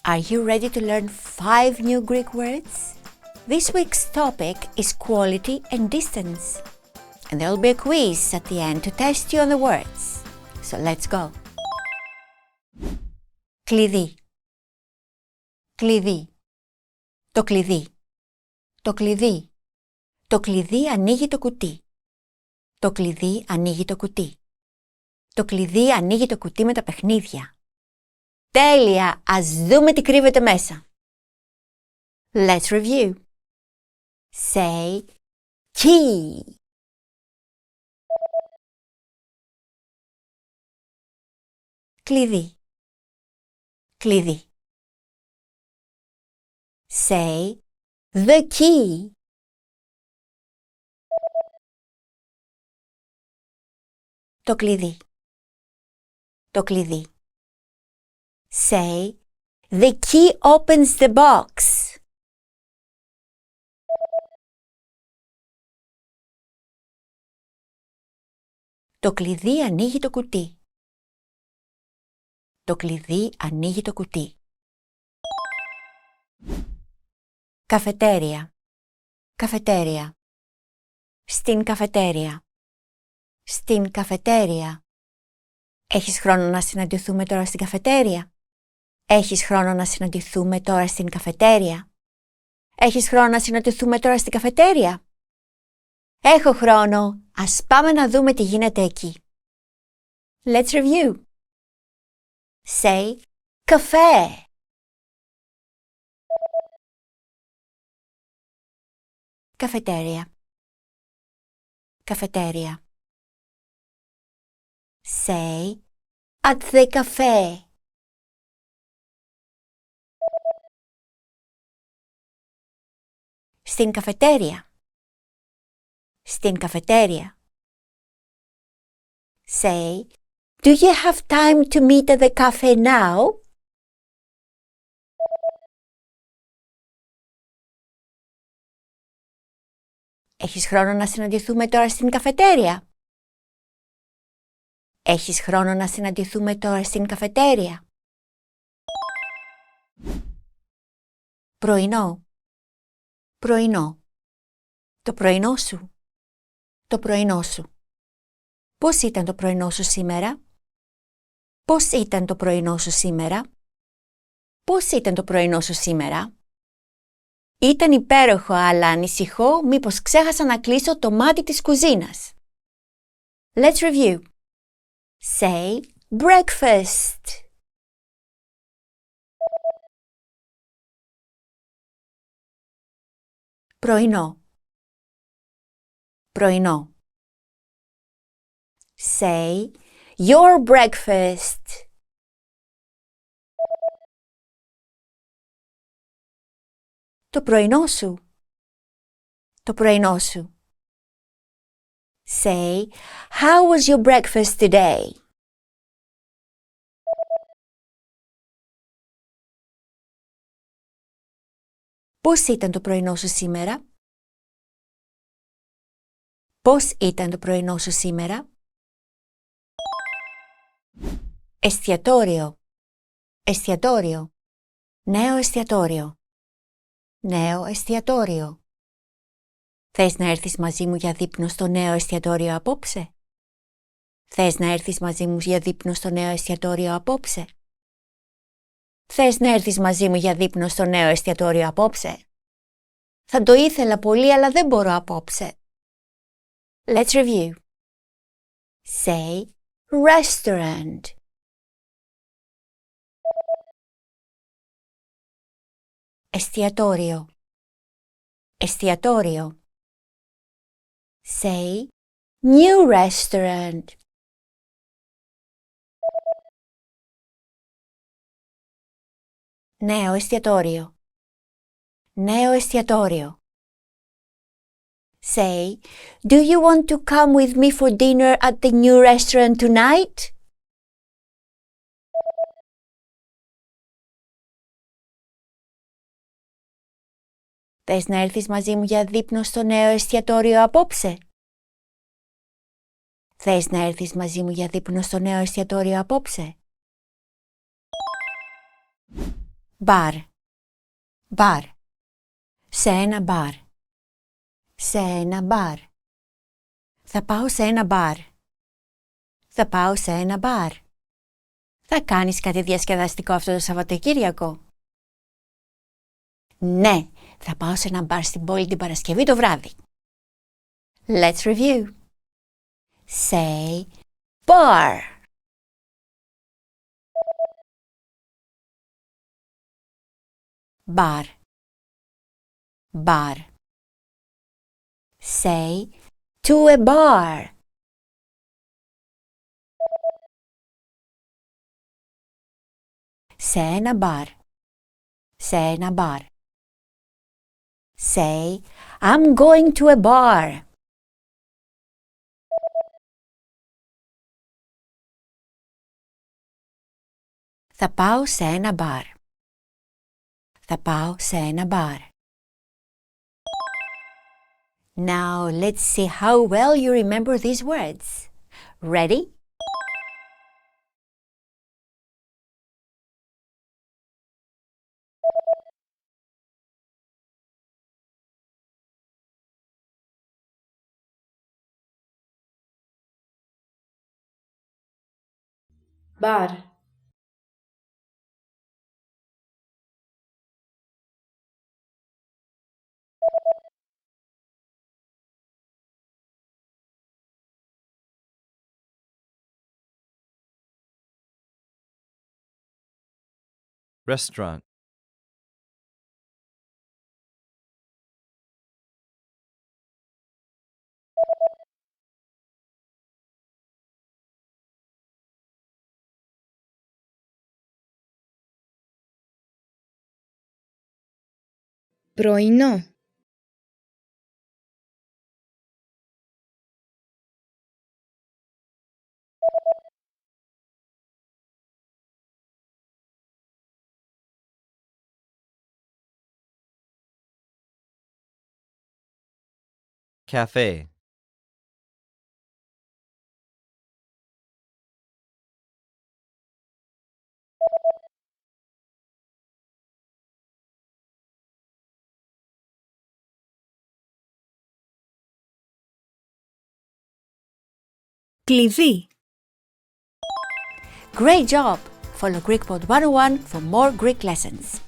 Are you ready to learn 5 new Greek words? This week's topic is quality and distance. And there will be a quiz at the end to test you on the words. So let's go. Κλειδί. Κλειδί. Το κλειδί. Το κλειδί. Το κλειδί ανοίγει το κουτί. Το κλειδί ανοίγει το κουτί. Το κλειδί ανοίγει το κουτί με τα παιχνίδια. Τέλεια! Ας δούμε τι κρύβεται μέσα. Let's review. Say key. Κλειδί. Κλειδί. Say the key. Το κλειδί. Το κλειδί. Say, the key opens the box. Το κλειδί ανοίγει το κουτί. Το κλειδί ανοίγει το κουτί. Καφετέρια. Καφετέρια. Στην καφετέρια. Στην καφετέρια. Έχεις χρόνο να συναντηθούμε τώρα στην καφετέρια? Έχεις χρόνο να συναντηθούμε τώρα στην καφετέρια? Έχεις χρόνο να συναντηθούμε τώρα στην καφετέρια? Έχω χρόνο. Ας πάμε να δούμε τι γίνεται εκεί. Let's review. Say café. Καφετέρια. Καφετέρια. Say at the cafe. Στην καφετέρια. Στην καφετέρια. Say, do you have time to meet at the cafe now? Έχεις χρόνο να συναντηθούμε τώρα στην καφετέρια? Έχεις χρόνο να συναντηθούμε τώρα στην καφετέρια? Πρωινό. Πρωινό. Το πρωινό σου. Το πρωινό σου. Πώς ήταν το πρωινό σου σήμερα? Πώς ήταν το πρωινό σου σήμερα? Πώς ήταν το πρωινό σου σήμερα? Ήταν υπέροχο, αλλά ανησυχώ μήπως ξέχασα να κλείσω το μάτι της κουζίνας. Let's review. Say breakfast. Πρωινό. Πρωινό. Say your breakfast. Το πρωινό σου. Το πρωινό σου. Say, how was your breakfast today? Πώς ήταν το πρωινό σου σήμερα? Πώς ήταν το πρωινό σου σήμερα? Εστιατόριο. Εστιατόριο. Νέο εστιατόριο. Νέο εστιατόριο. Θες να έρθεις μαζί μου για δείπνο στο νέο εστιατόριο απόψε? Θες να έρθεις μαζί μου για δείπνο στο νέο εστιατόριο απόψε? Θες να έρθεις μαζί μου για δείπνο στο νέο εστιατόριο απόψε? Θα το ήθελα πολύ, αλλά δεν μπορώ απόψε. Let's review. Say restaurant. Εστιατόριο. Εστιατόριο. Say new restaurant. Νέο εστιατόριο. Νέο εστιατόριο. Say, do you want to come with me for dinner at the new restaurant tonight? Θες να έρθεις μαζί μου για δείπνο στο νέο εστιατόριο απόψε? Θες να έρθεις μαζί μου για δείπνο στο νέο εστιατόριο απόψε? Μπαρ. Μπαρ. Σε ένα μπαρ. Σε ένα μπαρ. Θα πάω σε ένα μπαρ. Θα πάω σε ένα μπαρ. Θα κάνεις κάτι διασκεδαστικό αυτό το Σαββατοκύριακο? Ναι, θα πάω σε ένα μπαρ στην πόλη την Παρασκευή το βράδυ. Let's review. Say bar. Bar. Bar. Say to a bar. Σε ένα μπαρ. Σε ένα μπαρ. Say, I'm going to a bar. Θα πάω σε ένα μπαρ. Θα πάω σε ένα μπαρ. Now let's see how well you remember these words. Ready? Bar. Restaurant. Πρωινό. Café. Κλειδί. Great job! Follow GreekPod 101 for more Greek lessons.